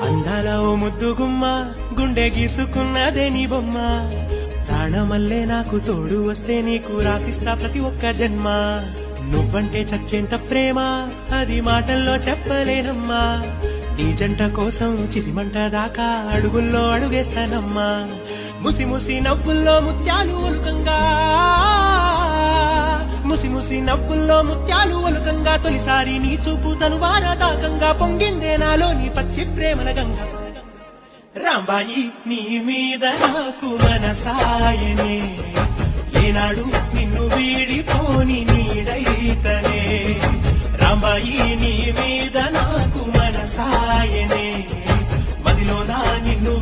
అందాల ఓ ముద్దు గుమ్మ గుండె గీసుకున్నదే నీ బొమ్మ ప్రాణమల్లే నాకు తోడు వస్తే నీకు రాసిస్తా ప్రతి ఒక్క జన్మ నువ్వంటే చచ్చేంత ప్రేమ అది మాటల్లో చెప్పలేనమ్మా నీ జంట కోసం చితిమంట దాకా అడుగుల్లో అడుగేస్తానమ్మా ముసి ముసి నవ్వుల్లో ముత్యాలు ఒలుకంగా ముసి ముసి నవ్వుల్లో ముత్యాలు ఒలుకంగా తొలిసారి నీ చూపు తను వారదాకంగా పొంగిందే నాలో నీ పచ్చి ప్రేమల గంగ రాంబాయి నీ మీద నాకు మనసాయనే ఏనాడు నిన్ను వీడిపోని నీడైతనే రాంబాయి నీ మీద నాకు మనసాయనే మదిలో నా నిన్ను